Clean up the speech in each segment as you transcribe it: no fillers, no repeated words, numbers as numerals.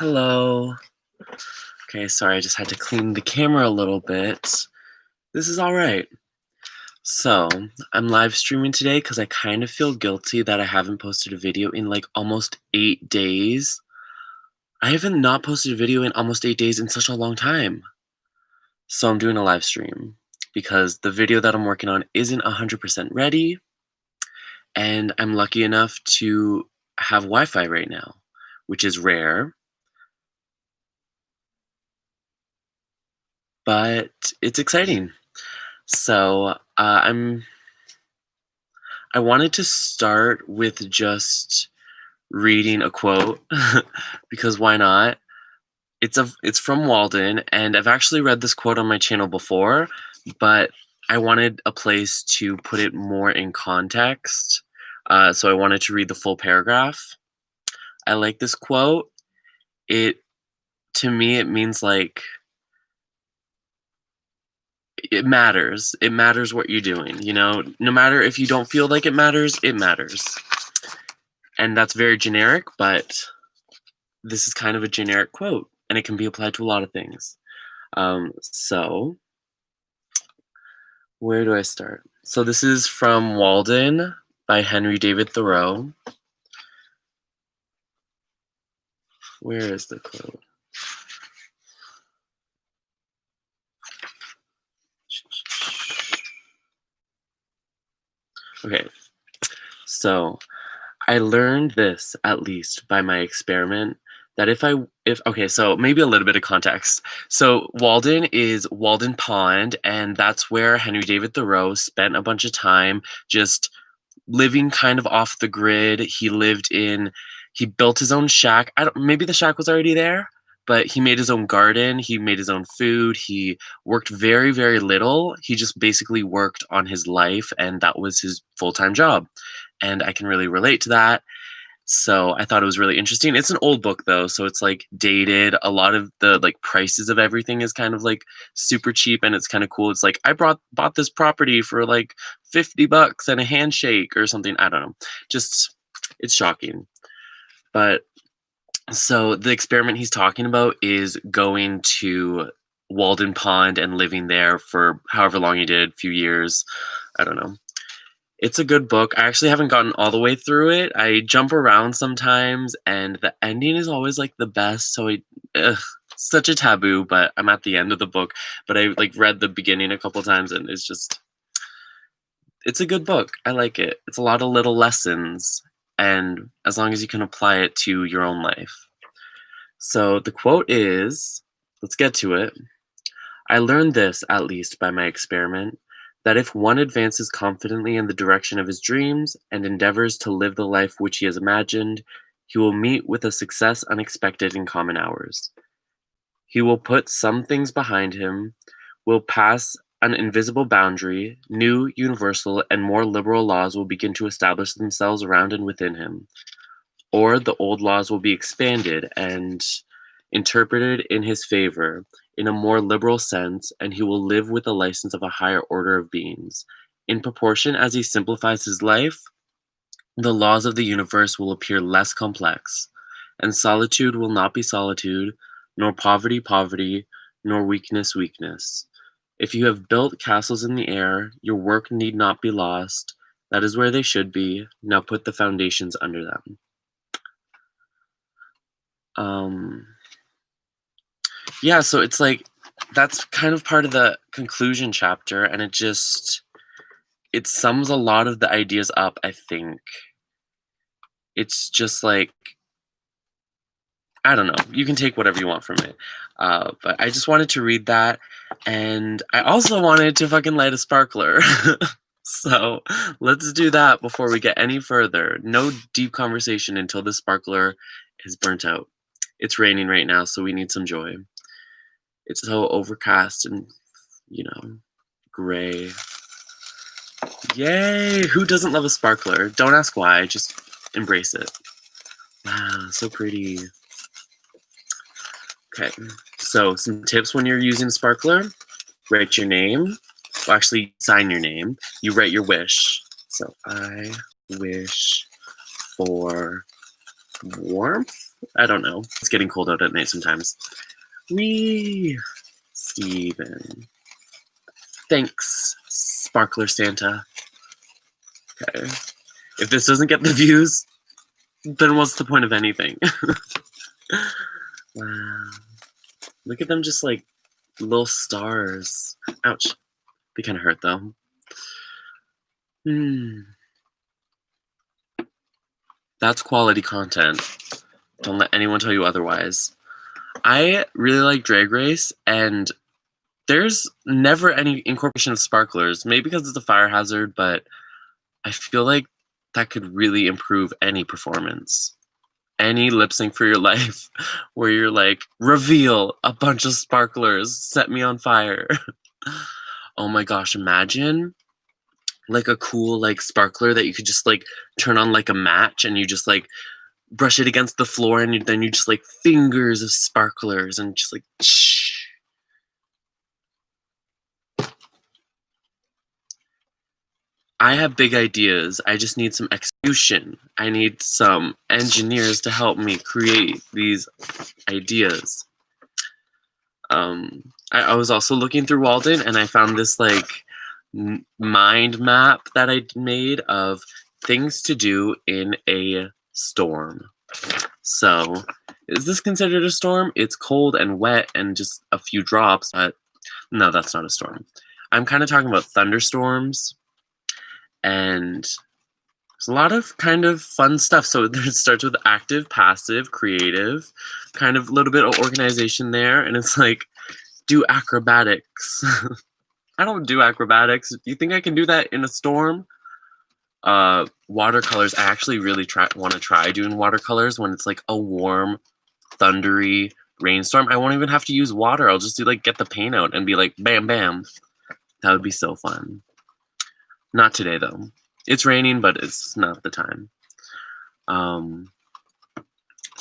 Hello. Okay, sorry, I just had to clean the camera a little bit. This is all right. So, I'm live streaming today because I kind of feel guilty that I haven't posted a video in like almost 8 days. I haven't not posted a video in almost 8 days in such a long time. So, I'm doing a live stream because the video that I'm working on isn't 100% ready, and I'm lucky enough to have Wi Fi right now, which is rare. But it's exciting. So I wanted to start with just reading a quote because why not? It's from Walden, and I've actually read this quote on my channel before, but I wanted a place to put it more in context. So I wanted to read the full paragraph. I like this quote. It To me it means like it matters. It matters what you're doing, no matter if you don't feel like it matters, it matters. And that's very generic, but this is kind of a generic quote, and it can be applied to a lot of things. So, where do I start? So, this is from Walden by Henry David Thoreau. Where is the quote? Okay, so I learned this, at least by my experiment, that okay, so maybe a little bit of context. So Walden is Walden Pond, and that's where Henry David Thoreau spent a bunch of time just living kind of off the grid. He built his own shack. Maybe the shack was already there, but he made his own garden. He made his own food. He worked very, very little. He just basically worked on his life, and that was his full-time job. And I can really relate to that. So I thought it was really interesting. It's an old book though, so it's like dated. A lot of the like prices of everything is kind of like super cheap, and it's kind of cool. It's like I bought this property for like $50 and a handshake or something. I don't know. Just it's shocking. But so the experiment he's talking about is going to Walden Pond and living there for however long he did, few years. I don't know. It's a good book. I actually haven't gotten all the way through it. I jump around sometimes, and the ending is always like the best. So such a taboo, but I'm at the end of the book. But I like read the beginning a couple times, and it's a good book. I like it. It's a lot of little lessons, and as long as you can apply it to your own life. So the quote is, let's get to it. I learned this, at least by my experiment, that if one advances confidently in the direction of his dreams and endeavors to live the life which he has imagined, he will meet with a success unexpected in common hours. He will put some things behind him, will pass an invisible boundary, new, universal, and more liberal laws will begin to establish themselves around and within him. Or the old laws will be expanded and interpreted in his favor, in a more liberal sense, and he will live with the license of a higher order of beings. In proportion as he simplifies his life, the laws of the universe will appear less complex, and solitude will not be solitude, nor poverty poverty, nor weakness weakness. If you have built castles in the air, your work need not be lost. That is where they should be. Now put the foundations under them. Yeah, so it's like that's kind of part of the conclusion chapter, and it sums a lot of the ideas up, I think. It's just like, I don't know, you can take whatever you want from it. But I just wanted to read that, and I also wanted to fucking light a sparkler. So let's do that before we get any further. No deep conversation until the sparkler is burnt out. It's raining right now, so we need some joy. It's so overcast and, gray. Yay! Who doesn't love a sparkler? Don't ask why, just embrace it. Wow, so pretty. Okay, so some tips when you're using a sparkler. Write your name. Well, actually, sign your name. You write your wish. So, I wish for warmth. I don't know. It's getting cold out at night sometimes. Wee! Steven. Thanks, Sparkler Santa. Okay. If this doesn't get the views, then what's the point of anything? Wow. Look at them just like little stars. Ouch. They kind of hurt though. That's quality content. Don't let anyone tell you otherwise. I really like Drag Race, and there's never any incorporation of sparklers. Maybe because it's a fire hazard, but I feel like that could really improve any performance. Any lip sync for your life where you're like, reveal a bunch of sparklers, set me on fire. Oh my gosh, imagine like a cool like sparkler that you could just like turn on like a match and you just like brush it against the floor and then you just like fingers of sparklers and just like shh. I have big ideas. I just need some execution. I need some engineers to help me create these ideas. I was also looking through Walden and I found this like mind map that I made of things to do in a storm. So, is this considered a storm? It's cold and wet and just a few drops, but no, that's not a storm. I'm kind of talking about thunderstorms, and there's a lot of kind of fun stuff. So it starts with active, passive, creative, kind of a little bit of organization there, and it's like, do acrobatics. I don't do acrobatics. Do you think I can do that in a storm? Watercolors. I actually really want to try doing watercolors when it's like a warm, thundery rainstorm. I won't even have to use water. I'll just do like get the paint out and be like bam bam. That would be so fun. Not today though. It's raining, but it's not the time.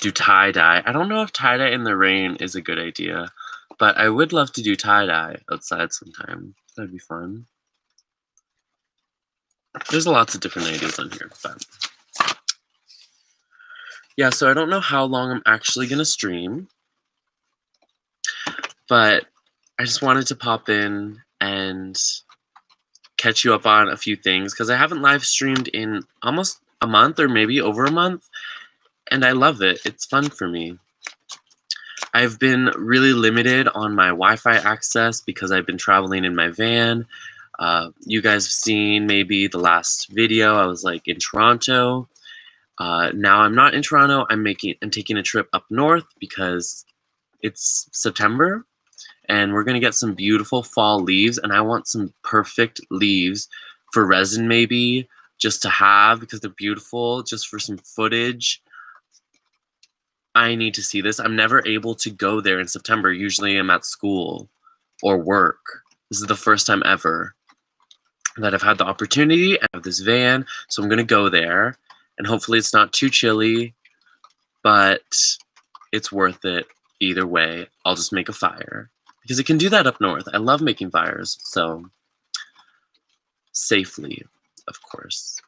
Do tie-dye. I don't know if tie-dye in the rain is a good idea, but I would love to do tie-dye outside sometime. That'd be fun. There's lots of different ideas on here, but yeah, so I don't know how long I'm actually gonna stream, but I just wanted to pop in and catch you up on a few things because I haven't live streamed in almost a month or maybe over a month, and I love it. It's fun for me. I've been really limited on my Wi-Fi access because I've been traveling in my van. You guys have seen maybe the last video. I was like in Toronto. Now I'm not in Toronto. I'm taking a trip up north because it's September and we're gonna get some beautiful fall leaves, and I want some perfect leaves for resin maybe just to have because they're beautiful, just for some footage. I need to see this. I'm never able to go there in September. Usually I'm at school or work. This is the first time ever that I've had the opportunity. I have this van, so I'm gonna go there, and hopefully it's not too chilly, but it's worth it either way. I'll just make a fire because it can do that up north. I love making fires, so safely, of course.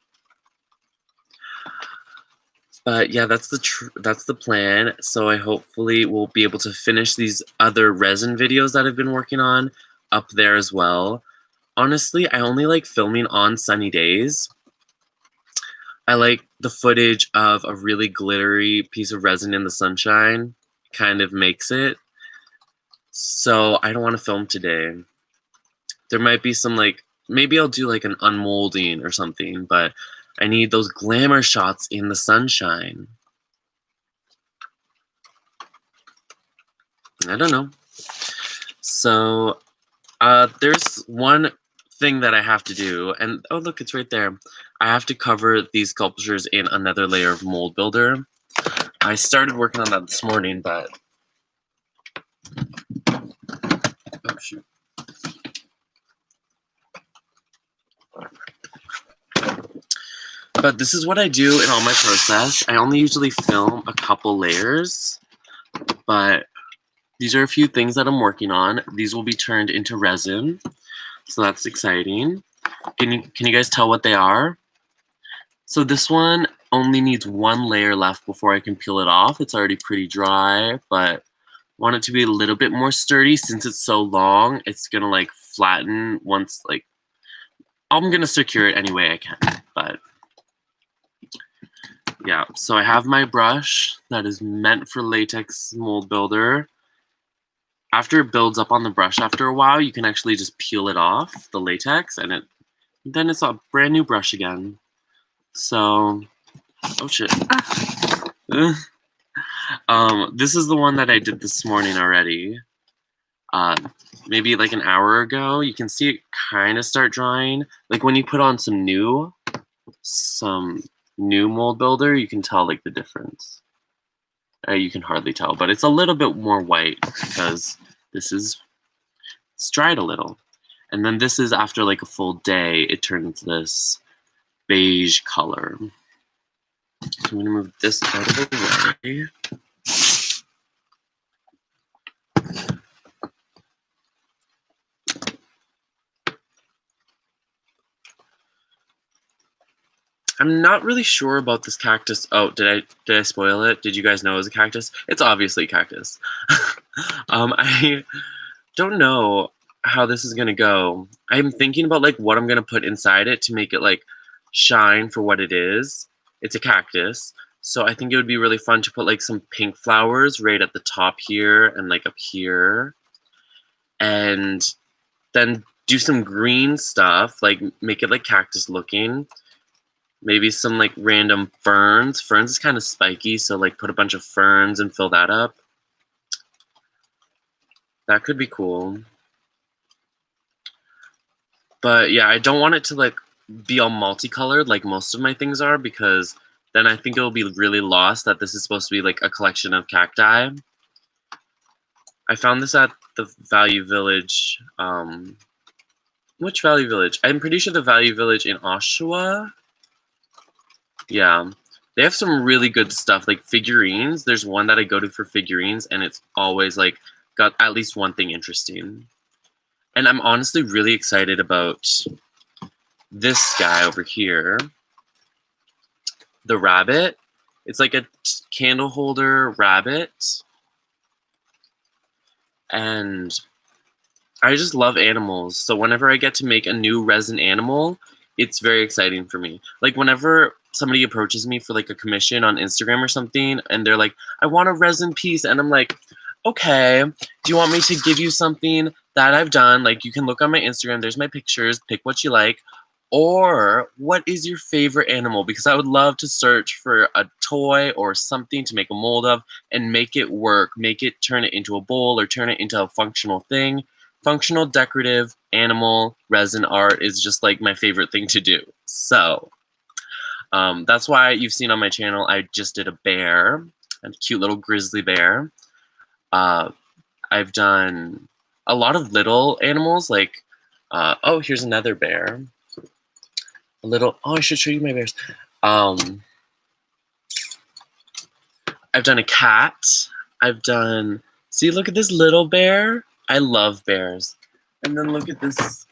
But yeah, that's the plan. So I hopefully will be able to finish these other resin videos that I've been working on up there as well. Honestly, I only like filming on sunny days. I like the footage of a really glittery piece of resin in the sunshine. Kind of makes it. So I don't want to film today. There might be some like, maybe I'll do like an unmolding or something, but I need those glamour shots in the sunshine. I don't know. So there's one thing that I have to do, and oh look, it's right there. I have to cover these sculptures in another layer of mold builder. I started working on that this morning, but oh shoot. But this is what I do in all my process. I only usually film a couple layers, but these are a few things that I'm working on. These will be turned into resin, so that's exciting. Can you guys tell what they are? So this one only needs one layer left before I can peel it off. It's already pretty dry, but want it to be a little bit more sturdy since it's so long. It's gonna like flatten once like I'm gonna secure it any way I can, but yeah. So I have my brush that is meant for latex mold builder. After it builds up on the brush after a while, you can actually just peel it off, the latex, and then it's a brand new brush again. So, oh shit. This is the one that I did this morning already. Maybe like an hour ago. You can see it kind of start drying. Like when you put on some new mold builder, you can tell like the difference. You can hardly tell, but it's a little bit more white because it's dried a little. And then this is after like a full day, it turns this beige color. So I'm gonna move this out of the way. I'm not really sure about this cactus. Oh, did I spoil it? Did you guys know it was a cactus? It's obviously a cactus. I don't know how this is gonna go. I'm thinking about like what I'm gonna put inside it to make it like shine for what it is. It's a cactus, so I think it would be really fun to put like some pink flowers right at the top here and like up here, and then do some green stuff, like make it like cactus looking. Maybe some like random ferns. Ferns is kind of spiky, so like put a bunch of ferns and fill that up. That could be cool. But yeah, I don't want it to like be all multicolored like most of my things are, because then I think it will be really lost that this is supposed to be like a collection of cacti. I found this at the Value Village. Which Value Village? I'm pretty sure the Value Village in Oshawa. Yeah, they have some really good stuff, like figurines. There's one that I go to for figurines, and it's always like got at least one thing interesting. And I'm honestly really excited about this guy over here, the rabbit. It's like a candle holder rabbit, and I just love animals. So whenever I get to make a new resin animal, it's very exciting for me. Like whenever somebody approaches me for like a commission on Instagram or something, and they're like, I want a resin piece, and I'm like, okay, do you want me to give you something that I've done? Like you can look on my Instagram, there's my pictures, pick what you like. Or what is your favorite animal? Because I would love to search for a toy or something to make a mold of and make it work, turn it into a bowl or turn it into a functional thing. Functional, decorative, animal, resin art is just like my favorite thing to do. So that's why you've seen on my channel, I just did a bear, a cute little grizzly bear. I've done a lot of little animals like, oh, here's another bear. Oh, I should show you my bears. I've done a cat. See, look at this little bear. I love bears. And then look at this.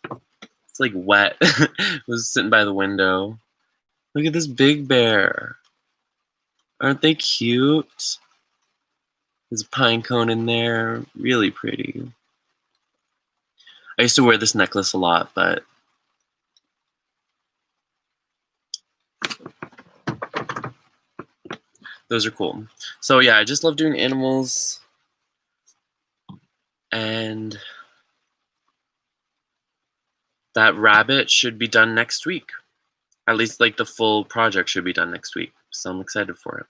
It's like wet. It was sitting by the window. Look at this big bear. Aren't they cute? There's a pine cone in there. Really pretty. I used to wear this necklace a lot, but those are cool. So yeah, I just love doing animals. And that rabbit should be done next week. At least like the full project should be done next week. So I'm excited for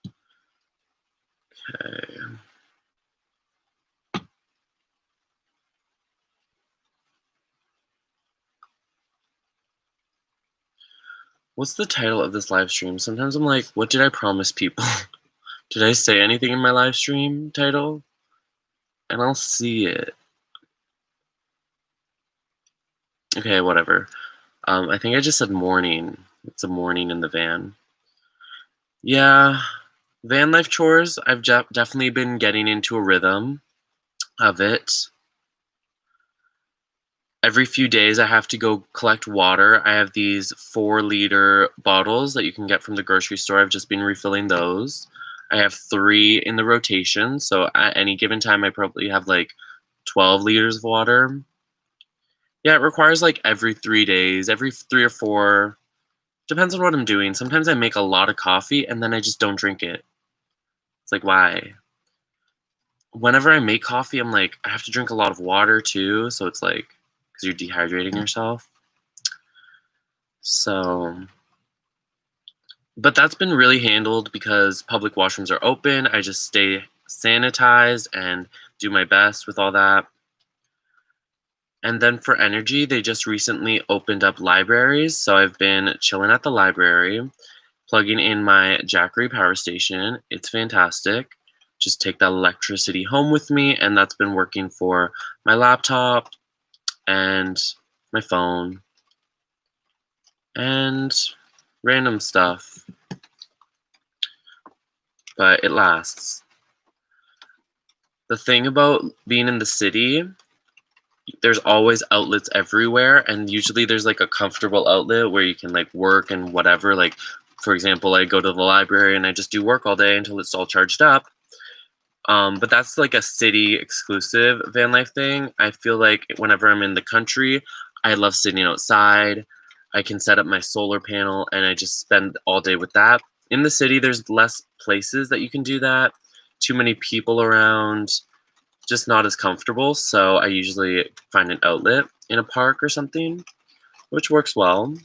it. Okay. What's the title of this live stream? Sometimes I'm like, what did I promise people? Did I say anything in my live stream title? And I'll see it. Okay, whatever. I think I just said morning. It's a morning in the van. Yeah, van life chores. I've definitely been getting into a rhythm of it. Every few days, I have to go collect water. I have these 4-liter bottles that you can get from the grocery store. I've just been refilling those. I have 3 in the rotation, so at any given time, I probably have like 12 liters of water. Yeah, it requires like every 3 days, every 3 or 4. Depends on what I'm doing. Sometimes I make a lot of coffee and then I just don't drink it. It's like, why? Whenever I make coffee, I'm like, I have to drink a lot of water too, so it's like, because you're dehydrating yourself. So, but that's been really handled because public washrooms are open. I just stay sanitized and do my best with all that. And then for energy, they just recently opened up libraries. So I've been chilling at the library, plugging in my Jackery power station. It's fantastic. Just take that electricity home with me, and that's been working for my laptop and my phone and random stuff. But it lasts. The thing about being in the city, there's always outlets everywhere, and usually there's like a comfortable outlet where you can like work and whatever. Like, for example, I go to the library and I just do work all day until it's all charged up. But that's like a city exclusive van life thing. I feel like whenever I'm in the country, I love sitting outside. I can set up my solar panel and I just spend all day with that. In the city, there's less places that you can do that. Too many people around, just not as comfortable. So I usually find an outlet in a park or something, which works well.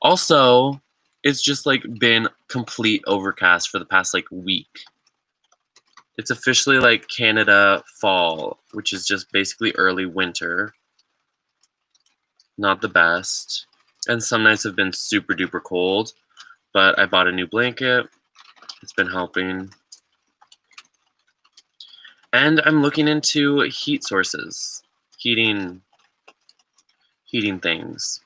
Also, it's just like been complete overcast for the past like week. It's officially like Canada fall, which is just basically early winter. Not the best. And some nights have been super duper cold, but I bought a new blanket. It's been helping. And I'm looking into heat sources, heating things.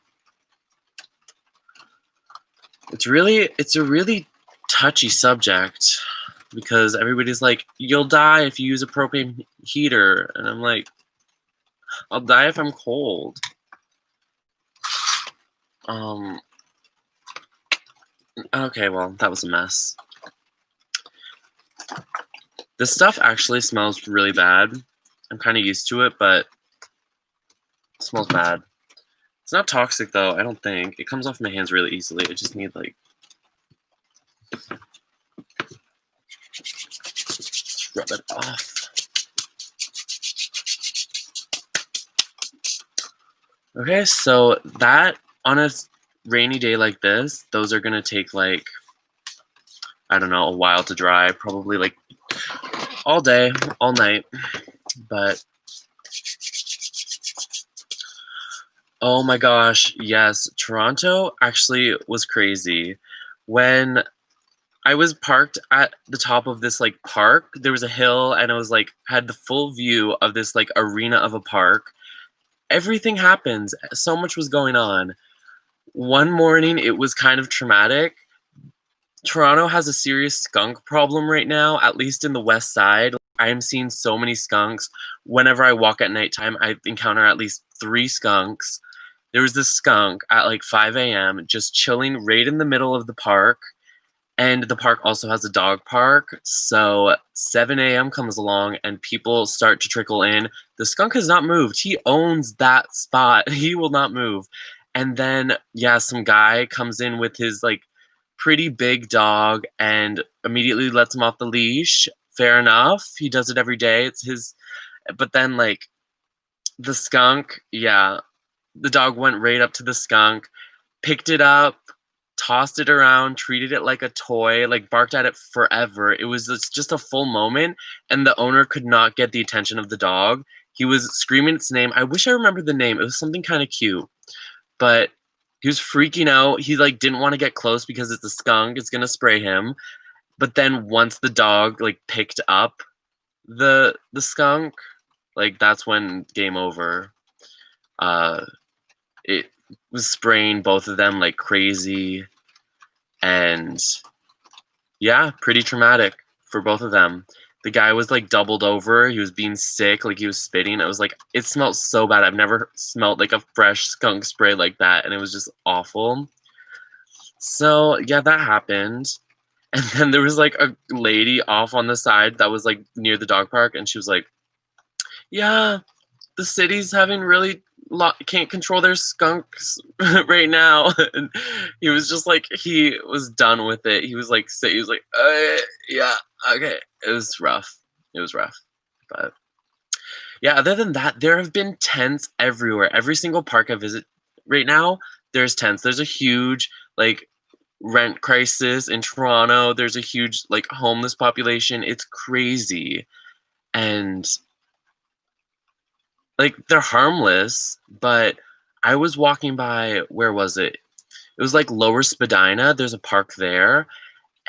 It's a really touchy subject because everybody's like, you'll die if you use a propane heater. And I'm like, I'll die if I'm cold. Okay, well, that was a mess. This stuff actually smells really bad. I'm kind of used to it, but it smells bad. It's not toxic, though, I don't think. It comes off my hands really easily. I just need, like, just rub it off. Okay, so that, on a rainy day like this, those are going to take, like, I don't know, a while to dry. Probably, like, all day, all night. But oh my gosh, yes. Toronto actually was crazy. When I was parked at the top of this like park, there was a hill and I was like had the full view of this like arena of a park. Everything happens. So much was going on. One morning it was kind of traumatic. Toronto has a serious skunk problem right now, at least in the west side. I am seeing so many skunks. Whenever I walk at nighttime, I encounter at least 3 skunks. There was this skunk at like 5 a.m. just chilling right in the middle of the park. And the park also has a dog park. So 7 a.m. comes along and people start to trickle in. The skunk has not moved. He owns that spot. He will not move. And then, yeah, some guy comes in with his like pretty big dog and immediately lets him off the leash. Fair enough. He does it every day. It's his. But then, like, the skunk, yeah, the dog went right up to the skunk, picked it up, tossed it around, treated it like a toy, like barked at it forever. It was just a full moment, and the owner could not get the attention of the dog. He was screaming its name. I wish I remembered the name. It was something kind of cute, but he was freaking out. He like didn't want to get close because it's a skunk. It's gonna spray him. But then once the dog like picked up the skunk, like that's when game over. It was spraying both of them like crazy, and yeah, pretty traumatic for both of them. The guy was like doubled over. He was being sick, like he was spitting. I was like, it smelled so bad. I've never smelled like a fresh skunk spray like that, and it was just awful. So yeah, that happened. And then there was like a lady off on the side that was like near the dog park, and she was like, "Yeah, the city's having really can't control their skunks right now." And he was just like, he was done with it. He was like, he was like, yeah, okay. It was rough. It was rough, but yeah. Other than that, there have been tents everywhere. Every single park I visit right now, there's tents. There's a huge like rent crisis in Toronto. There's a huge like homeless population. It's crazy. And like they're harmless, but I was walking by, where was it? It was like Lower Spadina. There's a park there,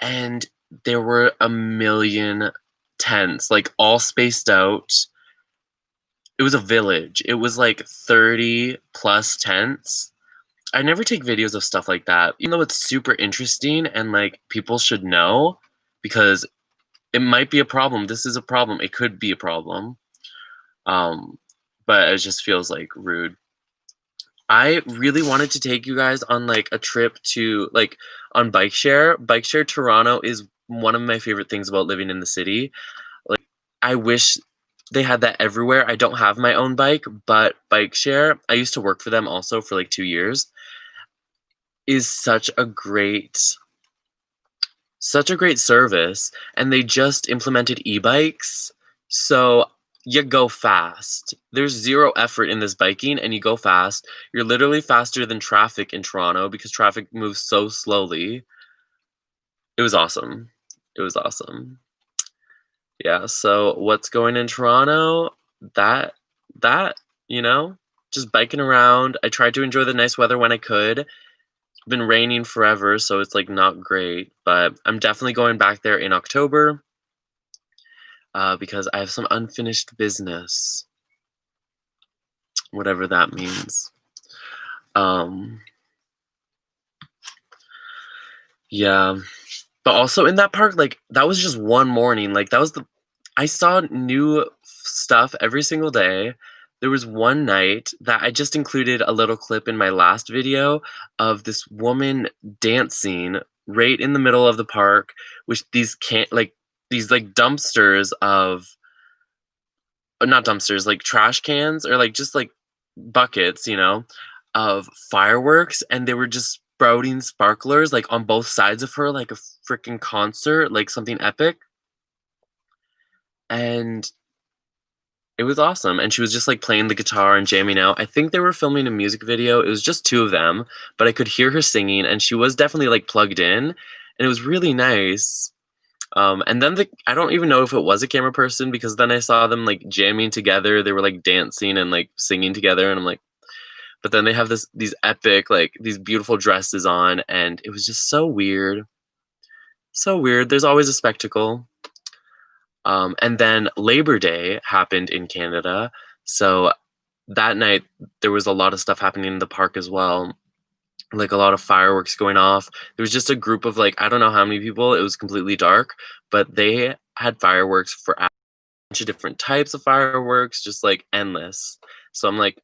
and there were a million tents, like all spaced out. It was a village. It was like 30 plus tents. I never take videos of stuff like that, even though it's super interesting and like people should know, because it might be a problem. This is a problem. It could be a problem. Um, but it just feels like rude. I really wanted to take you guys on like a trip to like on bike share. Bike share Toronto is one of my favorite things about living in the city. Like I wish they had that everywhere. I don't have my own bike, but bike share, I used to work for them also for like 2 years, is such a great service, and they just implemented e-bikes. So you go fast. There's zero effort in this biking and you go fast. You're literally faster than traffic in Toronto because traffic moves so slowly. It was awesome. It was awesome. Yeah, so what's going in Toronto? That that, you know, just biking around. I tried to enjoy the nice weather when I could. It's been raining forever, so it's like not great, but I'm definitely going back there in October because I have some unfinished business, whatever that means. Um, yeah, but also in that park, like that was just one morning. Like that was I saw new stuff every single day. There was one night that I just included a little clip in my last video of this woman dancing right in the middle of the park with these these like dumpsters of not dumpsters, like trash cans or like just like buckets, of fireworks, and they were just sprouting sparklers like on both sides of her like a freaking concert, like something epic. And it was awesome, and she was just, like, playing the guitar and jamming out. I think they were filming a music video. It was just 2 of them, but I could hear her singing, and she was definitely, like, plugged in, and it was really nice. And then I don't even know if it was a camera person because then I saw them, like, jamming together. They were, like, dancing and, like, singing together, and I'm like, but then they have these epic, like, these beautiful dresses on, and it was just so weird. So weird. There's always a spectacle. And then Labor Day happened in Canada. So that night, there was a lot of stuff happening in the park as well, like a lot of fireworks going off. There was just a group of like, I don't know how many people, it was completely dark, but they had fireworks for a bunch of different types of fireworks, just like endless. So I'm like,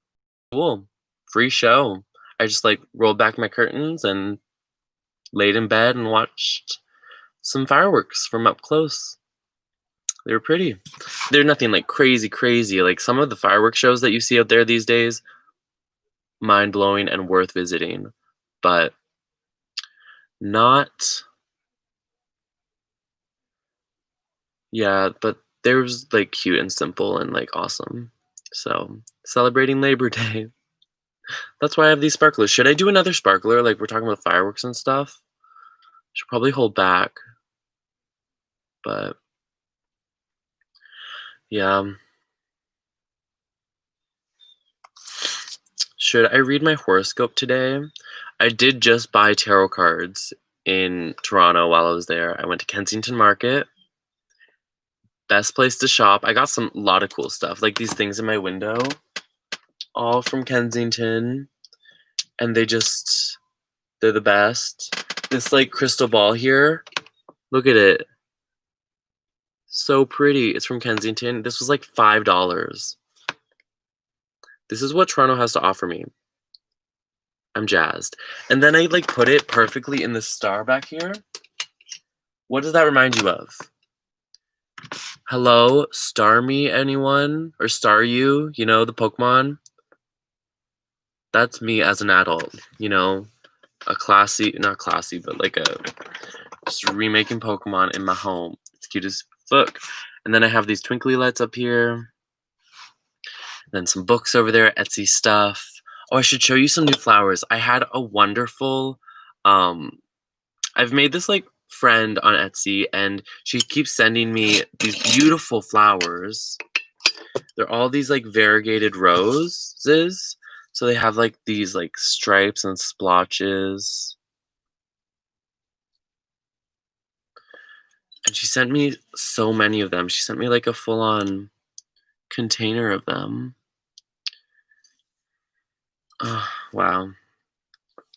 cool, free show. I just like rolled back my curtains and laid in bed and watched some fireworks from up close. They were pretty. They're nothing like crazy, crazy. Like some of the fireworks shows that you see out there these days, mind blowing and worth visiting, but not. Yeah, but there's like cute and simple and like awesome. So celebrating Labor Day. That's why I have these sparklers. Should I do another sparkler? Like we're talking about fireworks and stuff. Should probably hold back, but yeah. Should I read my horoscope today? I did just buy tarot cards in Toronto while I was there. I went to Kensington Market. Best place to shop. I got some lot of cool stuff, like these things in my window, all from Kensington, and they're the best. This like crystal ball here. Look at it. So pretty. It's from Kensington. This was like $5. This is what Toronto has to offer me. I'm jazzed. And then I like put it perfectly in the star back here. What does that remind you of? Hello, Star Me, anyone? Or Star You, you know, the Pokemon? That's me as an adult, you know? A classy, not classy, but like a just remaking Pokemon in my home. It's cute as fuck. And then I have these twinkly lights up here. Then some books over there, Etsy stuff. Oh, I should show you some new flowers. I had a wonderful, um, I've made this like friend on Etsy, and she keeps sending me these beautiful flowers. They're all these like variegated roses. So they have like these like stripes and splotches. And she sent me so many of them. She sent me like a full on container of them. Oh, wow.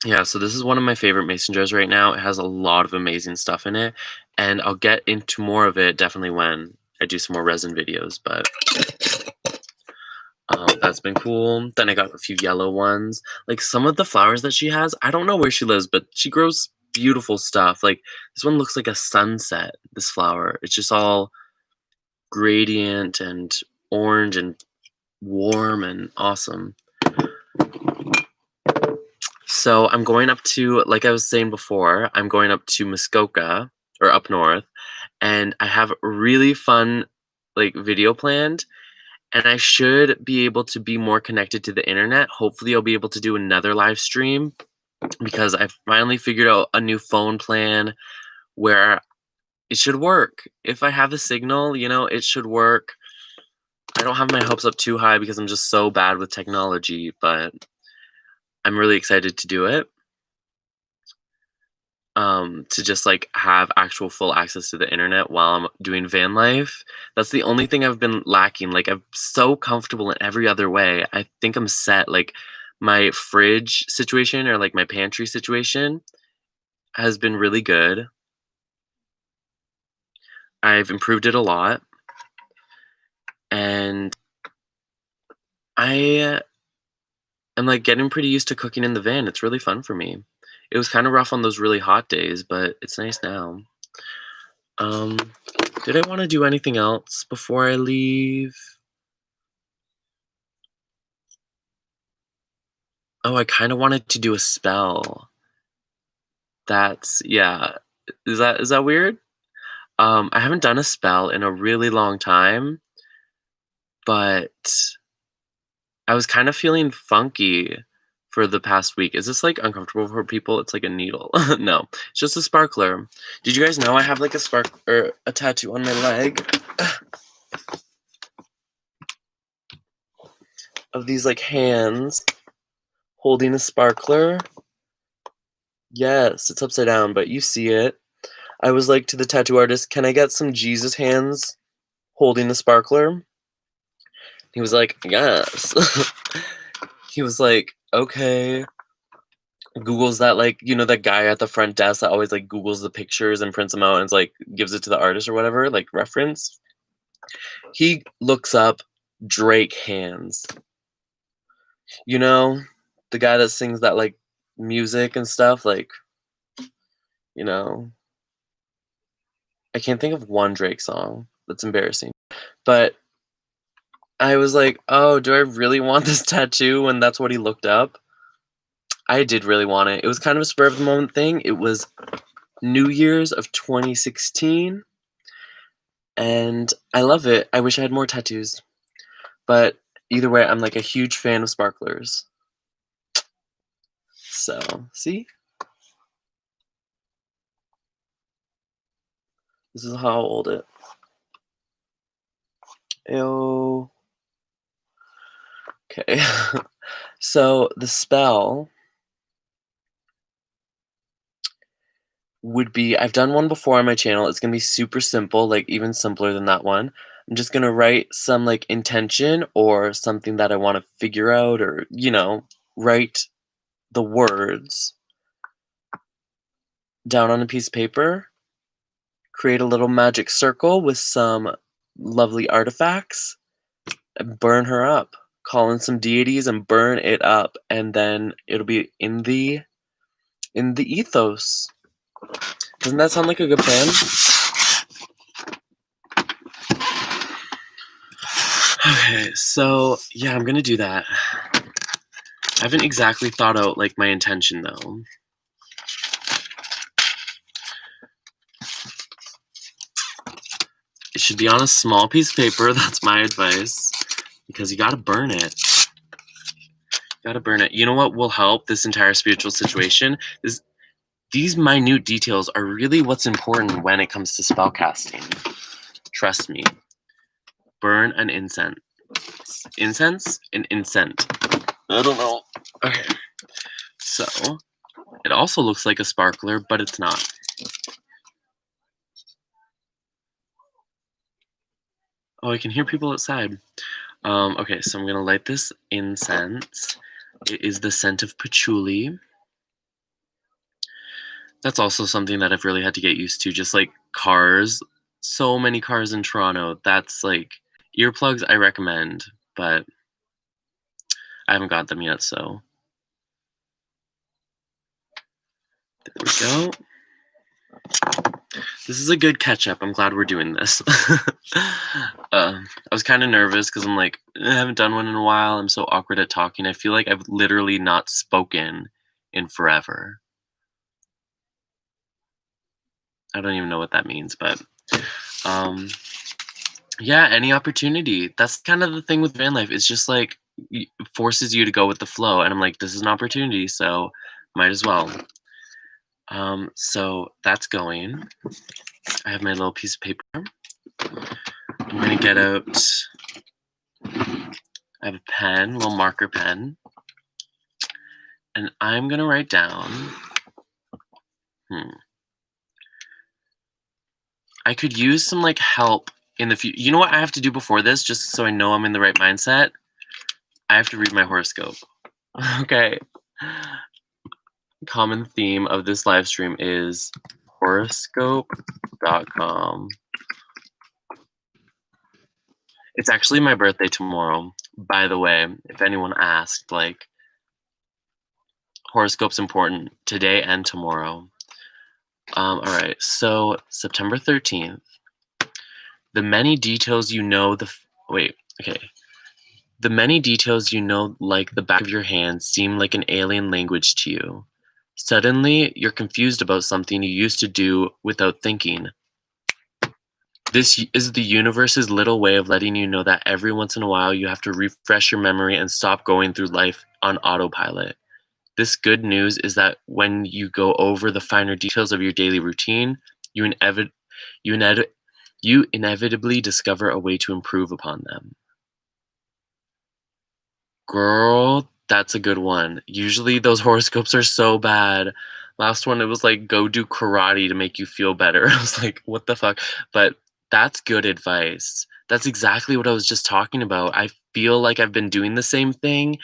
Yeah, so this is one of my favorite mason jars right now. It has a lot of amazing stuff in it, and I'll get into more of it definitely when I do some more resin videos, but that's been cool. Then I got a few yellow ones. Like some of the flowers that she has, I don't know where she lives, but she grows beautiful stuff. Like this one looks like a sunset, this flower. It's just all gradient and orange and warm and awesome. So I'm going up to, like I was saying before, I'm going up to Muskoka or up north, and I have a really fun like video planned, and I should be able to be more connected to the internet. Hopefully I'll be able to do another live stream because I finally figured out a new phone plan where it should work. If I have a signal, you know, it should work. I don't have my hopes up too high because I'm just so bad with technology, but I'm really excited to do it. To just like have actual full access to the internet while I'm doing van life. That's the only thing I've been lacking. Like I'm so comfortable in every other way. I think I'm set. Like my fridge situation or like my pantry situation has been really good. I've improved it a lot, and I am like getting pretty used to cooking in the van. It's really fun for me. It was kind of rough on those really hot days, but it's nice now. Um, did I want to do anything else before I leave? Oh, I kind of wanted to do a spell. That's yeah. Is that weird? I haven't done a spell in a really long time, but I was kind of feeling funky for the past week. Is this like uncomfortable for people? It's like a needle. No, it's just a sparkler. Did you guys know I have like a spark or a tattoo on my leg of these like hands holding a sparkler? Yes, it's upside down, but you see it. I was like to the tattoo artist, "Can I get some Jesus hands holding the sparkler?" He was like, "Yes." He was like, "Okay." Googles that, like, you know, that guy at the front desk that always like Googles the pictures and prints them out and it's like gives it to the artist or whatever, like reference. He looks up Drake hands. You know, the guy that sings that like music and stuff, like, you know, I can't think of one Drake song. That's embarrassing. But I was like, "Oh, do I really want this tattoo?" When that's what he looked up. I did really want it. It was kind of a spur of the moment thing. It was New Year's of 2016, and I love it. I wish I had more tattoos. But either way, I'm like a huge fan of sparklers. So, see? This is how I'll hold it. Ew. Okay. So, the spell would be I've done one before on my channel. It's gonna be super simple, like even simpler than that one. I'm just gonna write some like intention or something that I want to figure out, or write the words down on a piece of paper, create a little magic circle with some lovely artifacts, and burn her up. Call in some deities and burn it up, and then it'll be in the ethos. Doesn't that sound like a good plan? Okay, so yeah, I'm gonna do that. I haven't exactly thought out like my intention though. It should be on a small piece of paper, that's my advice. Because you gotta burn it. Gotta burn it. You know what will help this entire spiritual situation? Is these minute details are really what's important when it comes to spellcasting. Trust me. Burn an incense. Incense? An incense. I don't know. Okay. So, it also looks like a sparkler, but it's not. Oh, I can hear people outside. Okay, so I'm gonna light this incense. It is the scent of patchouli. That's also something that I've really had to get used to, just like cars. So many cars in Toronto. That's like earplugs I recommend, but I haven't got them yet, so there we go. This is a good catch-up. I'm glad we're doing this. I was kind of nervous because I'm like, I haven't done one in a while. I'm so awkward at talking. I feel like I've literally not spoken in forever. I don't even know what that means, but yeah, any opportunity. That's kind of the thing with van life. It's just like forces you to go with the flow, and I'm like, this is an opportunity, so might as well. So that's going. I have my little piece of paper. I'm gonna get out. I have a pen, a little marker pen, and I'm gonna write down. I could use some like help in the future. You know what I have to do before this, just so I know I'm in the right mindset? I have to read my horoscope. Okay. Common theme of this live stream is horoscope.com. It's actually my birthday tomorrow, by the way, if anyone asked. Like, horoscope's important today and tomorrow. All right, so September 13th. The many details you know The many details you know like the back of your hand seem like an alien language to you. Suddenly, you're confused about something you used to do without thinking. This is the universe's little way of letting you know that every once in a while you have to refresh your memory and stop going through life on autopilot. This good news is that when you go over the finer details of your daily routine, you inevitably discover a way to improve upon them. Girl, that's a good one. Usually those horoscopes are so bad. Last one, it was like, go do karate to make you feel better. I was like, what the fuck? But that's good advice. That's exactly what I was just talking about. I feel like I've been doing the same thing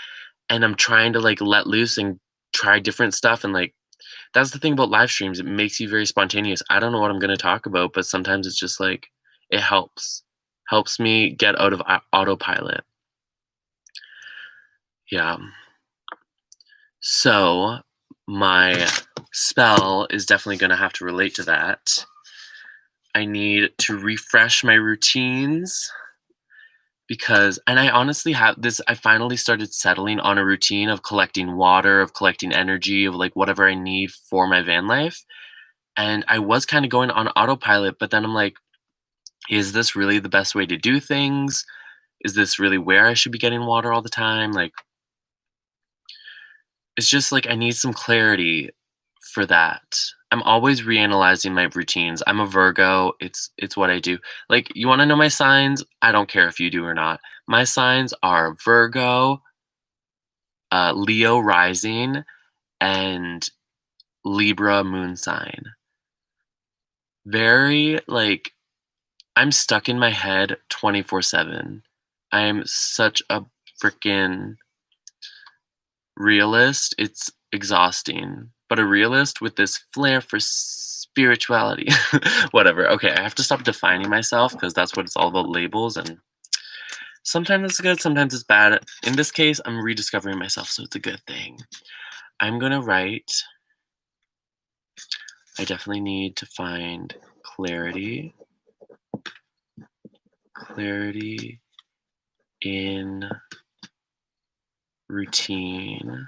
and I'm trying to like let loose and try different stuff. And like, that's the thing about live streams. It makes you very spontaneous. I don't know what I'm going to talk about, but sometimes it's just like, it helps me get out of autopilot. Yeah. So my spell is definitely going to have to relate to that. I need to refresh my routines and I honestly have this, I finally started settling on a routine of collecting water, of collecting energy, of like whatever I need for my van life. And I was kind of going on autopilot, but then I'm like, is this really the best way to do things? Is this really where I should be getting water all the time? Like, it's just like I need some clarity for that. I'm always reanalyzing my routines. I'm a Virgo. It's what I do. Like, you want to know my signs? I don't care if you do or not. My signs are Virgo, Leo rising, and Libra moon sign. Very like I'm stuck in my head 24/7. I am such a freaking realist. It's exhausting. But a realist with this flair for spirituality. Whatever. Okay, I have to stop defining myself because that's what it's all about, labels, and sometimes it's good, sometimes it's bad. In this case, I'm rediscovering myself, so it's a good thing. I'm gonna write. I definitely need to find clarity. Clarity in routine,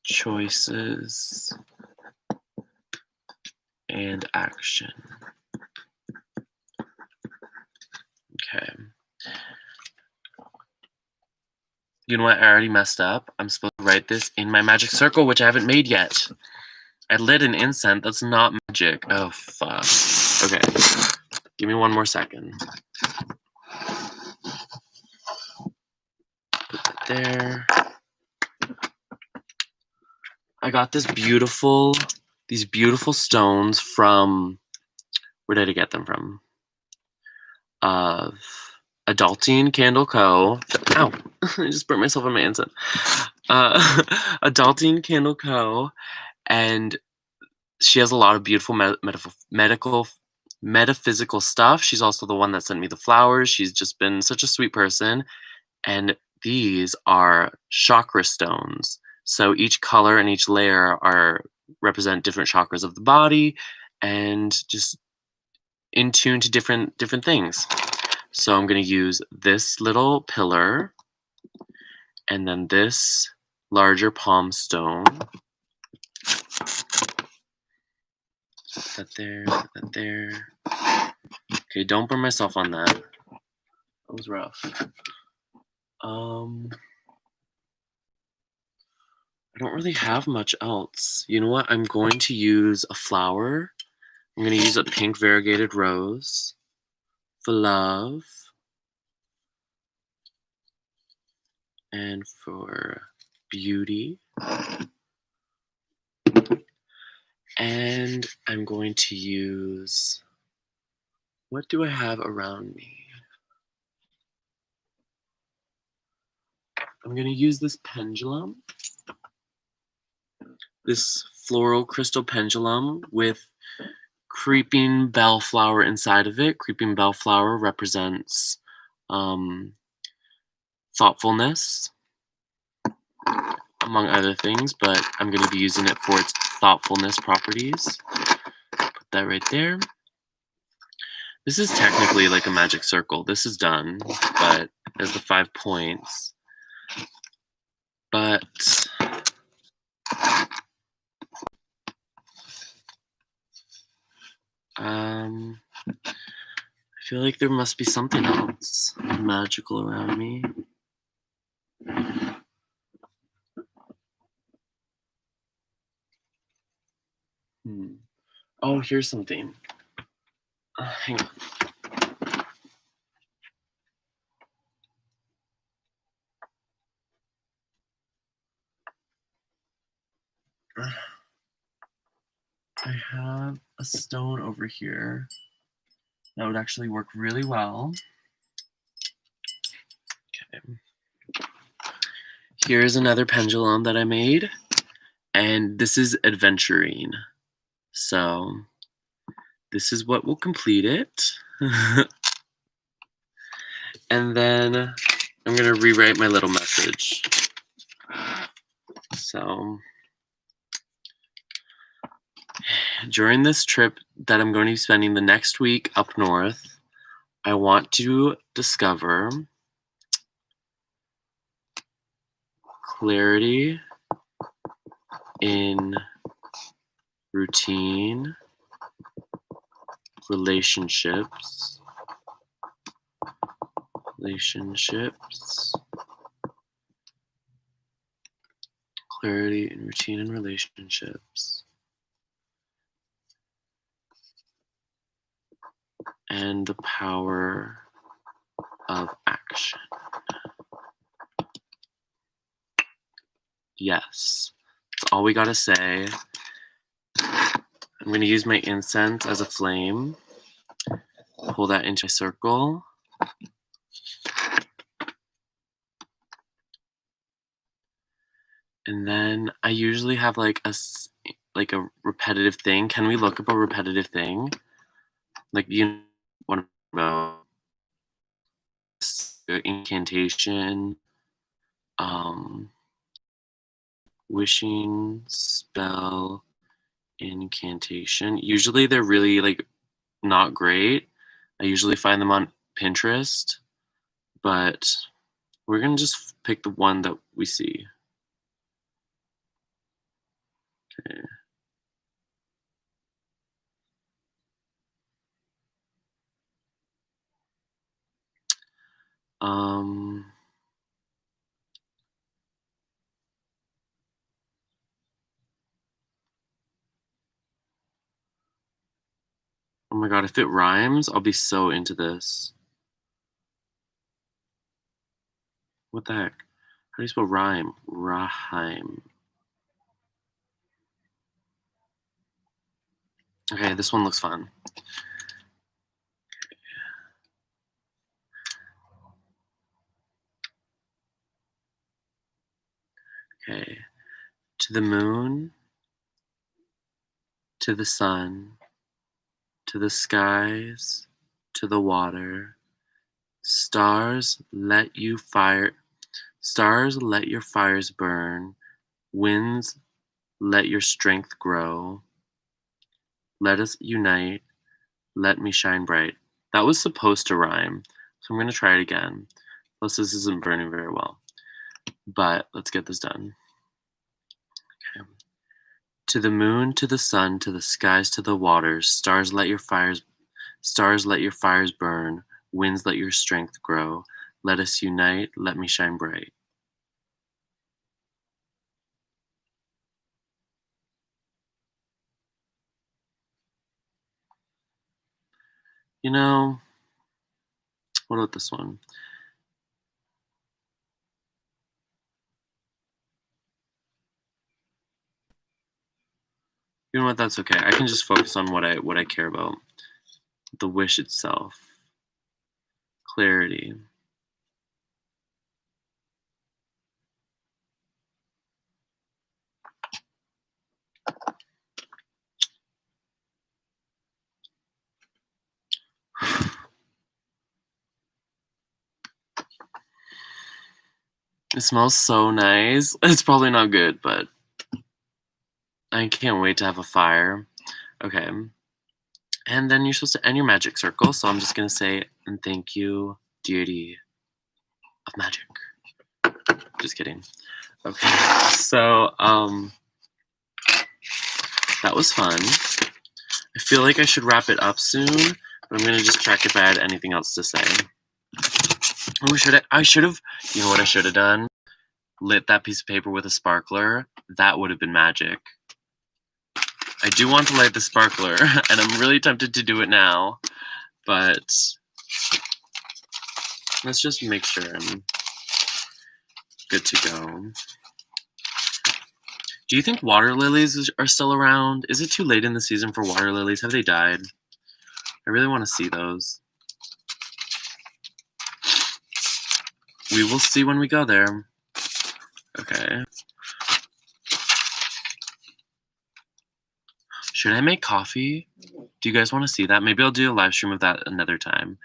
choices, and action. Okay. You know what? I already messed up. I'm supposed to write this in my magic circle, which I haven't made yet. I lit an incense. That's not magic. Oh, fuck. Okay. Give me one more second. Put that there. I got these beautiful stones from, where did I get them from? Adulting Candle Co. Ow, I just burnt myself on my incense. Adulting Candle Co. And she has a lot of beautiful metaphysical stuff. She's also the one that sent me the flowers. She's just been such a sweet person. And these are chakra stones. So each color and each layer represent different chakras of the body and just in tune to different things. So I'm going to use this little pillar and then this larger palm stone. Put that there, put that there. Okay, don't burn myself on that. That was rough. I don't really have much else. You know what? I'm going to use a flower. I'm going to use a pink variegated rose for love and for beauty. And I'm going to use, what do I have around me? I'm going to use this pendulum, this floral crystal pendulum with creeping bellflower inside of it. Creeping bellflower represents thoughtfulness, among other things, but I'm going to be using it for its thoughtfulness properties. Put that right there. This is technically like a magic circle. This is done, but as the 5 points. But I feel like there must be something else magical around me. Oh, here's something. Hang on. I have a stone over here that would actually work really well. Okay. Here's another pendulum that I made, and this is adventuring. So this is what will complete it. And then I'm gonna rewrite my little message. So during this trip that I'm going to be spending the next week up north, I want to discover clarity in routine, relationships, clarity in routine and relationships, and the power of action. Yes, that's all we gotta say. I'm gonna use my incense as a flame. Pull that into a circle. And then I usually have like like a repetitive thing. Can we look up a repetitive thing? Like what about incantation, um, wishing spell, incantation. Usually they're really like not great. I usually find them on Pinterest, but we're gonna just pick the one that we see. Okay. Um, oh my god, if it rhymes, I'll be so into this. What the heck? How do you spell rhyme? Rhyme. Okay, this one looks fun. Okay. To the moon, to the sun, to the skies, to the water. Stars, let you fire. Stars, let your fires burn. Winds, let your strength grow. Let us unite. Let me shine bright. That was supposed to rhyme, so I'm going to try it again. Plus, this isn't burning very well. But let's get this done. Okay. To the moon, to the sun, to the skies, to the waters. Stars, let your fires. Stars, let your fires burn. Winds, let your strength grow. Let us unite. Let me shine bright. You know, what about this one? You know what? That's okay. I can just focus on what I care about. The wish itself. Clarity. It smells so nice. It's probably not good, but I can't wait to have a fire. Okay. And then you're supposed to end your magic circle, so I'm just gonna say, and thank you, deity of magic. Just kidding. Okay. So, that was fun. I feel like I should wrap it up soon, but I'm gonna just check if I had anything else to say. Oh, I should have, you know what I should have done? Lit that piece of paper with a sparkler. That would have been magic. I do want to light the sparkler, and I'm really tempted to do it now, but let's just make sure I'm good to go. Do you think water lilies are still around? Is it too late in the season for water lilies? Have they died? I really want to see those. We will see when we go there. Okay. Should I make coffee? Do you guys want to see that? Maybe I'll do a live stream of that another time.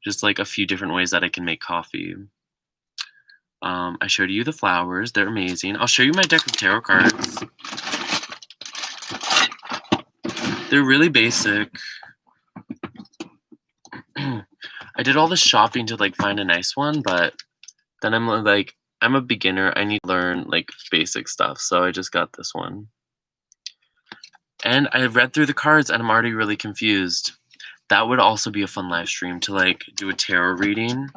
Just like a few different ways that I can make coffee. I showed you the flowers. They're amazing. I'll show you my deck of tarot cards. They're really basic. I did all the shopping to like find a nice one, but then I'm like, I'm a beginner. I need to learn like basic stuff. So I just got this one. And I read through the cards and I'm already really confused. That would also be a fun live stream to like do a tarot reading.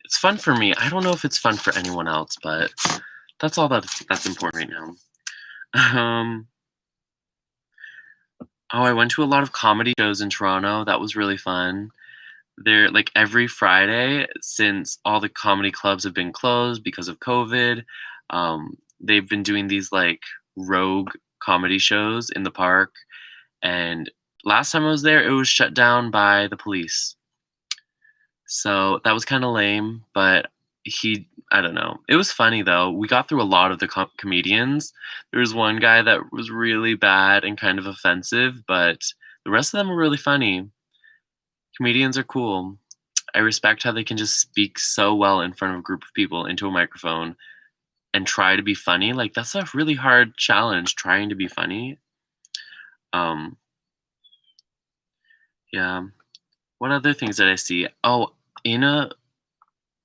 It's fun for me. I don't know if it's fun for anyone else, but that's all that's important right now. Oh, I went to a lot of comedy shows in Toronto. That was really fun. They're like every Friday since all the comedy clubs have been closed because of COVID. They've been doing these like rogue comedy shows in the park. And last time I was there, it was shut down by the police. So that was kind of lame, but I don't know. It was funny though. We got through a lot of the comedians. There was one guy that was really bad and kind of offensive, but the rest of them were really funny. Comedians are cool. I respect how they can just speak so well in front of a group of people into a microphone and try to be funny. Like that's a really hard challenge trying to be funny. Um yeah. What other things did I see? Oh, in a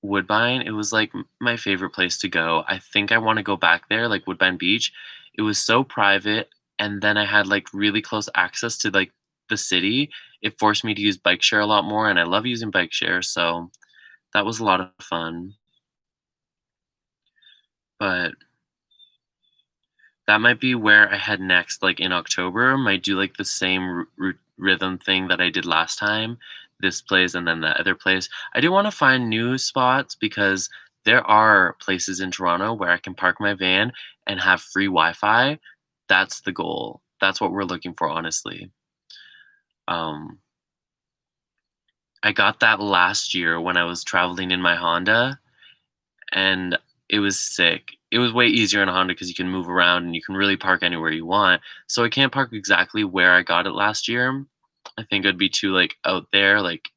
Woodbine, it was, like, my favorite place to go. I think I wanna go back there, like, Woodbine Beach. It was so private, and then I had, like, really close access to, like, the city. It forced me to use bike share a lot more, and I love using bike share, so that was a lot of fun. But that might be where I head next, like, in October. Might do, like, the same rhythm thing that I did last time. This place and then the other place. I do wanna find new spots because there are places in Toronto where I can park my van and have free Wi-Fi. That's the goal. That's what we're looking for, honestly. Um, I got that last year when I was traveling in my Honda, and it was sick. It was way easier in a Honda because you can move around and you can really park anywhere you want. So I can't park exactly where I got it last year. I think it'd be too like out there. Like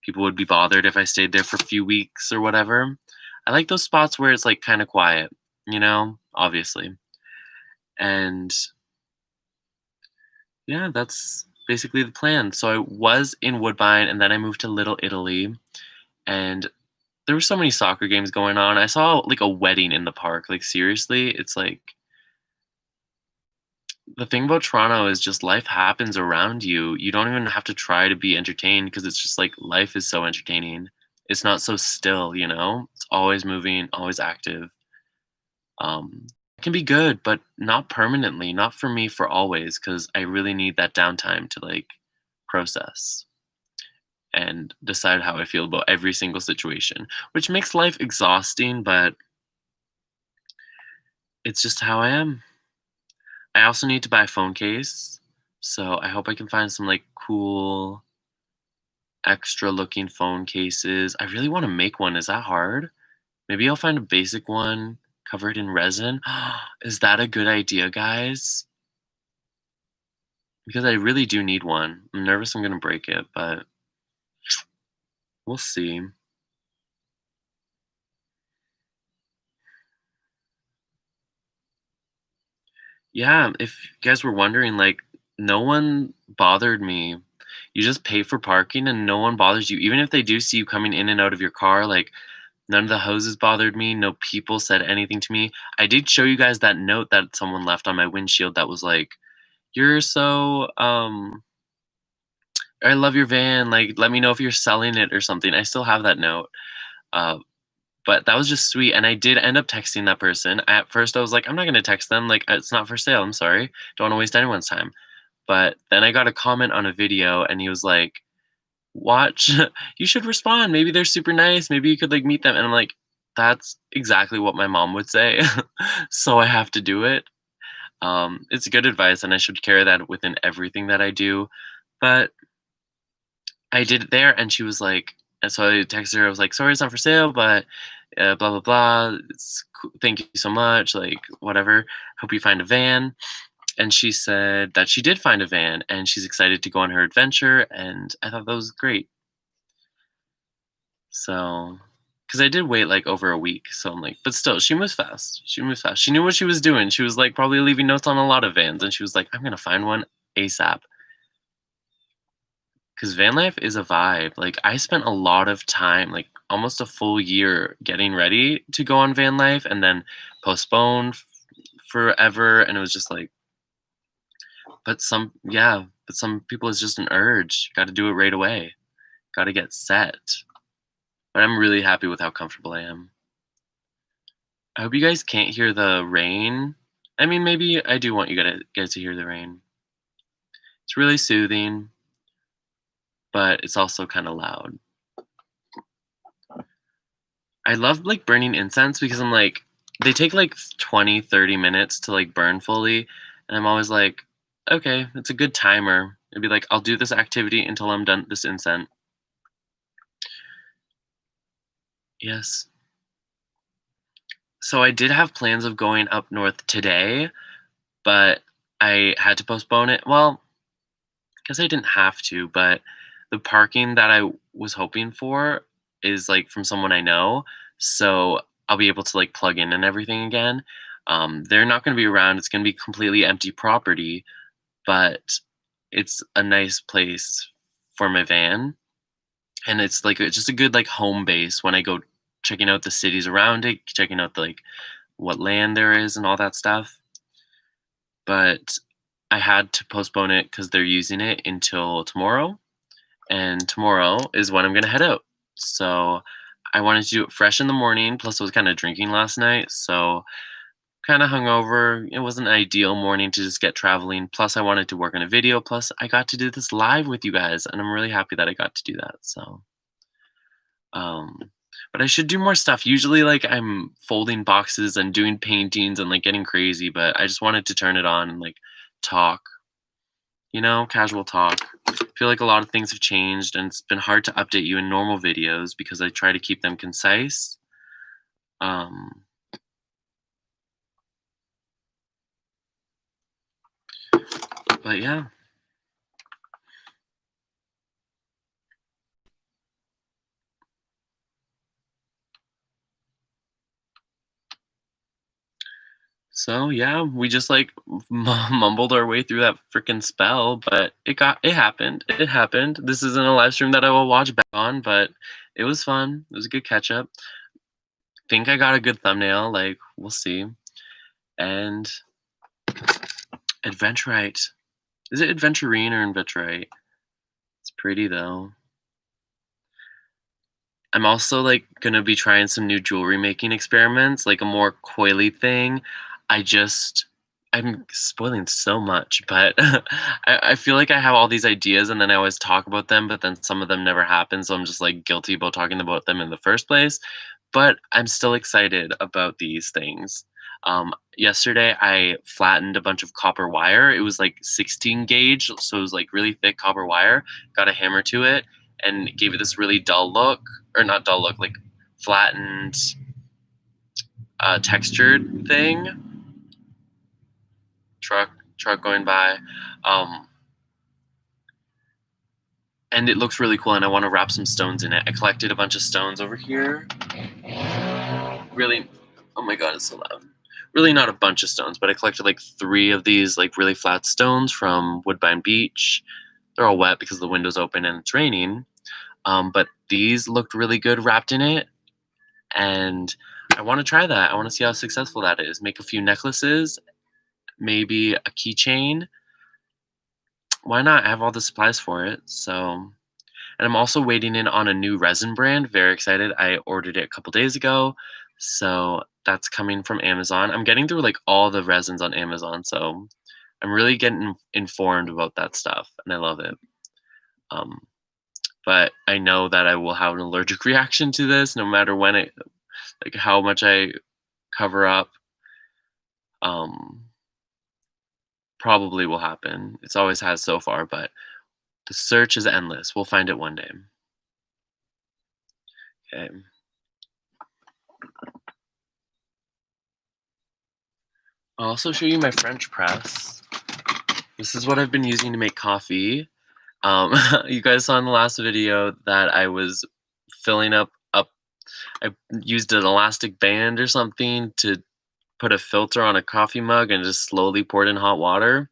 people would be bothered if I stayed there for a few weeks or whatever. I like those spots where it's like kind of quiet, obviously. And yeah, that's basically the plan. So I was in Woodbine and then I moved to Little Italy and there were so many soccer games going on. I saw, like, a wedding in the park, like, seriously, it's like the thing about Toronto is just life happens around you. You don't even have to try to be entertained because it's just, like, life is so entertaining. It's not so still, you know? It's always moving, always active. It can be good, but not permanently, not for me for always, because I really need that downtime to, like, process and decide how I feel about every single situation, which makes life exhausting, but it's just how I am. I also need to buy a phone case, so I hope I can find some, like, cool, extra looking phone cases. I really wanna make one, is that hard? Maybe I'll find a basic one, cover it in resin. Is that a good idea, guys? Because I really do need one. I'm nervous I'm gonna break it, but we'll see. Yeah, if you guys were wondering, like, no one bothered me. You just pay for parking and no one bothers you. Even if they do see you coming in and out of your car, like, none of the hoses bothered me. No people said anything to me. I did show you guys that note that someone left on my windshield that was like, "You're so I love your van. Like, let me know if you're selling it or something." I still have that note. Uh, but that was just sweet. And I did end up texting that person. At first, I was like, I'm not gonna text them. Like, it's not for sale. I'm sorry. Don't want to waste anyone's time. But then I got a comment on a video, and he was like, watch you should respond, maybe they're super nice, maybe you could like meet them, and I'm like, that's exactly what my mom would say. So I have to do it. It's good advice and I should carry that within everything that I do, but I did it there and she was like, and so I texted her, I was like, sorry it's not for sale, but blah blah blah, thank you so much, like whatever, hope you find a van. And she said that she did find a van and she's excited to go on her adventure, and I thought that was great. So, because I did wait like over a week, so I'm like, but still, she moves fast. She moves fast. She knew what she was doing. She was like probably leaving notes on a lot of vans, and she was like, I'm gonna find one ASAP. Because van life is a vibe. Like I spent a lot of time, like almost a full year, getting ready to go on van life, and then postponed forever. And it was just like, but some people it's just an urge. Got to do it right away. Got to get set. But I'm really happy with how comfortable I am. I hope you guys can't hear the rain. I mean, maybe I do want you guys to hear the rain. It's really soothing, but it's also kind of loud. I love like burning incense because I'm like, they take like 20, 30 minutes to like burn fully. And I'm always like, okay, it's a good timer. It'd be like, I'll do this activity until I'm done this incense. Yes. So I did have plans of going up north today, but I had to postpone it. Well, I guess I didn't have to, but the parking that I was hoping for is like from someone I know, so I'll be able to like plug in and everything again. They're not going to be around. It's going to be completely empty property, but it's a nice place for my van, and it's like just a good like home base when I go checking out the cities around it, checking out the, like what land there is and all that stuff. But I had to postpone it because they're using it until tomorrow, and tomorrow is when I'm gonna head out. So I wanted to do it fresh in the morning. Plus, I was kind of drinking last night, so kind of hungover. It wasn't an ideal morning to just get traveling. Plus, I wanted to work on a video. Plus, I got to do this live with you guys, and I'm really happy that I got to do that. So, um, but I should do more stuff. Usually, like I'm folding boxes and doing paintings and like getting crazy. But I just wanted to turn it on and like talk. Casual talk. I feel like a lot of things have changed, and it's been hard to update you in normal videos because I try to keep them concise. Um, but yeah. So yeah, we just like mumbled our way through that freaking spell, but it happened. It happened. This isn't a live stream that I will watch back on, but it was fun. It was a good catch up. Think I got a good thumbnail. Like we'll see. And Adventurite. Is it Adventurine or Adventurite? It's pretty though. I'm also like gonna be trying some new jewelry making experiments, like a more coily thing. I'm spoiling so much, but I feel like I have all these ideas and then I always talk about them, but then some of them never happen. So I'm just like guilty about talking about them in the first place. But I'm still excited about these things. Yesterday I flattened a bunch of copper wire. It was like 16 gauge, so it was like really thick copper wire. Got a hammer to it and gave it this really dull look, or not dull look, like flattened, textured thing. Truck going by, um, and it looks really cool. And I want to wrap some stones in it. I collected a bunch of stones over here. Really, oh my god, it's so loud. Really, not a bunch of stones, but I collected like 3 of these like really flat stones from Woodbine Beach. They're all wet because the window's open and it's raining. But these looked really good wrapped in it, and I want to try that. I want to see how successful that is. Make a few necklaces, maybe a keychain. Why not? I have all the supplies for it. So, and I'm also waiting in on a new resin brand. Very excited. I ordered it a couple days ago. So that's coming from Amazon. I'm getting through like all the resins on Amazon. So I'm really getting informed about that stuff and I love it. Um, but I know that I will have an allergic reaction to this no matter like how much I cover up. Um, Probably will happen. It's always has so far, but the search is endless. We'll find it one day. Okay. I'll also show you my French press. This is what I've been using to make coffee. You guys saw in the last video that I was filling up. I used an elastic band or something to put a filter on a coffee mug and just slowly poured in hot water.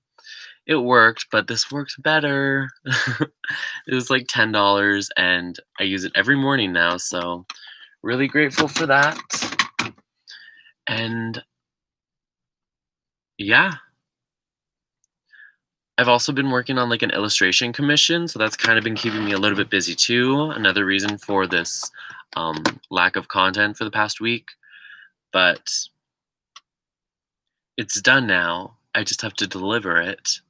It worked, but this works better. It was like $10 and I use it every morning now, so really grateful for that. And yeah, I've also been working on like an illustration commission, so that's kind of been keeping me a little bit busy too. Another reason for this lack of content for the past week, but it's done now. I just have to deliver it,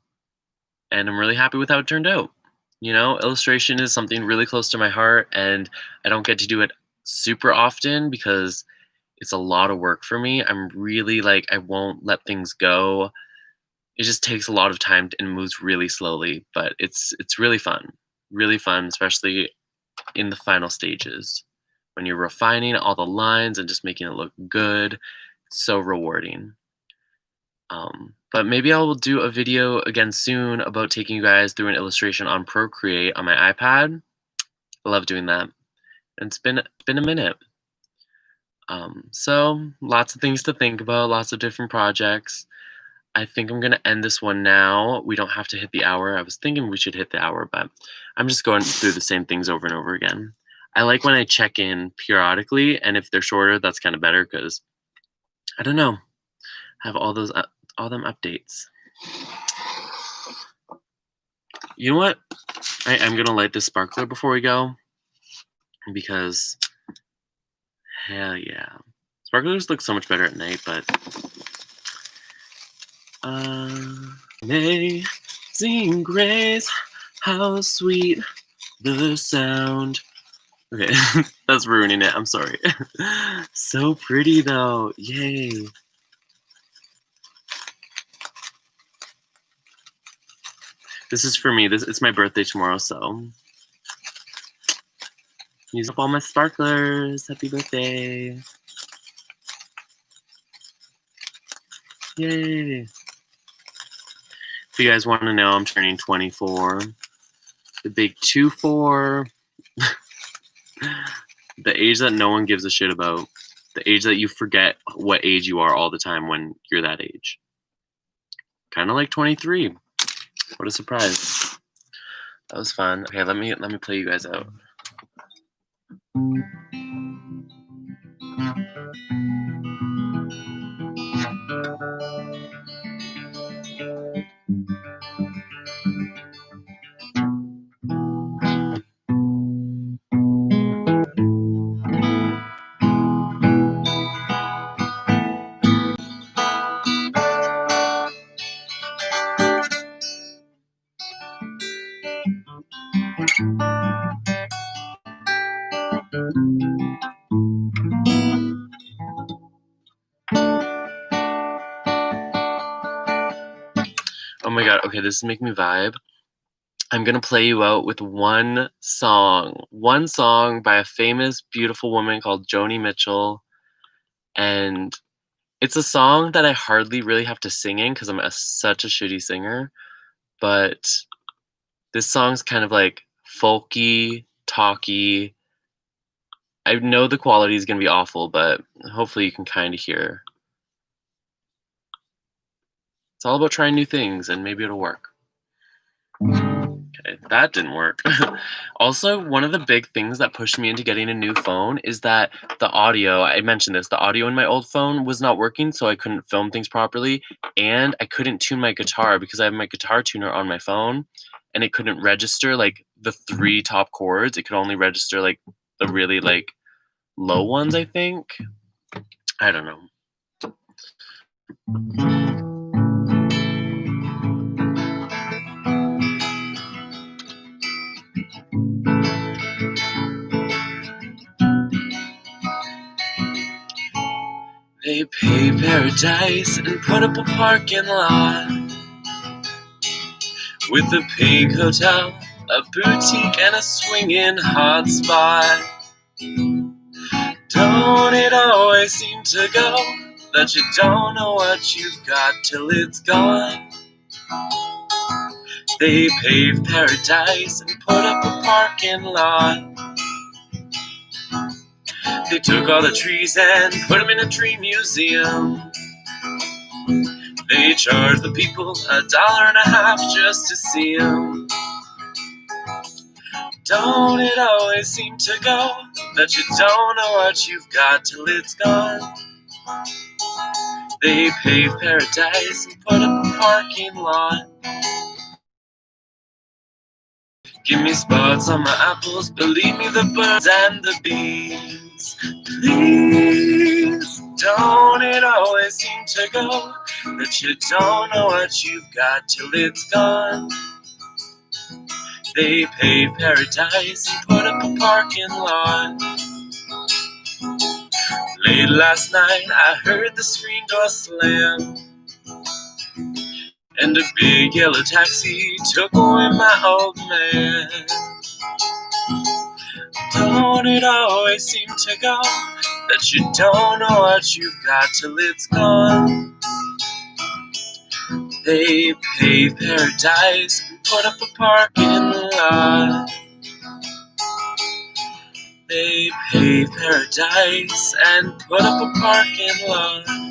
and I'm really happy with how it turned out. Illustration is something really close to my heart, and I don't get to do it super often because it's a lot of work for me. I'm really like, I won't let things go. It just takes a lot of time and moves really slowly, but it's really fun, especially in the final stages when you're refining all the lines and just making it look good. So rewarding. But maybe I will do a video again soon about taking you guys through an illustration on Procreate on my iPad. I love doing that. And it's been a minute. So lots of things to think about, lots of different projects. I think I'm gonna end this one now. We don't have to hit the hour. I was thinking we should hit the hour, but I'm just going through the same things over and over again. I like when I check in periodically, and if they're shorter, that's kind of better because I don't know, have all them updates. You know what? I'm gonna light this sparkler before we go because hell yeah, sparklers look so much better at night. But amazing grace, how sweet the sound. Okay, that's ruining it. I'm sorry. So pretty though. Yay. This is for me. It's my birthday tomorrow, so use up all my sparklers. Happy birthday. Yay. If you guys want to know, I'm turning 24. The big 2-4. The age that no one gives a shit about. The age that you forget what age you are all the time when you're that age. Kind of like 23. What a surprise. That was fun. Okay, let me play you guys out. Oh my god, okay, this is making me vibe. I'm gonna play you out with one song by a famous, beautiful woman called Joni Mitchell. And it's a song that I hardly really have to sing in because I'm such a shitty singer. But this song's kind of like folky, talky. I know the quality is gonna be awful, but hopefully you can kind of hear. It's all about trying new things, and maybe it'll work. Okay, that didn't work. Also, one of the big things that pushed me into getting a new phone is that the audio, I mentioned this, the audio in my old phone was not working, so I couldn't film things properly, and I couldn't tune my guitar because I have my guitar tuner on my phone, and it couldn't register like the 3 top chords. It could only register like the really like low ones, I think. I don't know. They paved paradise and put up a parking lot with a pink hotel, a boutique, and a swinging hot spot. Don't it always seem to go that you don't know what you've got till it's gone? They paved paradise and put up a parking lot. They took all the trees and put them in a tree museum. They charged the people $1.50 just to see them. Don't it always seem to go that you don't know what you've got till it's gone? They paved paradise and put up a parking lot. Give me spots on my apples, believe me, the birds and the bees. Please, don't it always seem to go that you don't know what you've got till it's gone? They paved paradise and put up a parking lot. Late last night I heard the screen door slam, and a big yellow taxi took away my old man. Don't it always seem to go that you don't know what you've got till it's gone. They pave paradise and put up a parking lot. They pave paradise and put up a parking lot.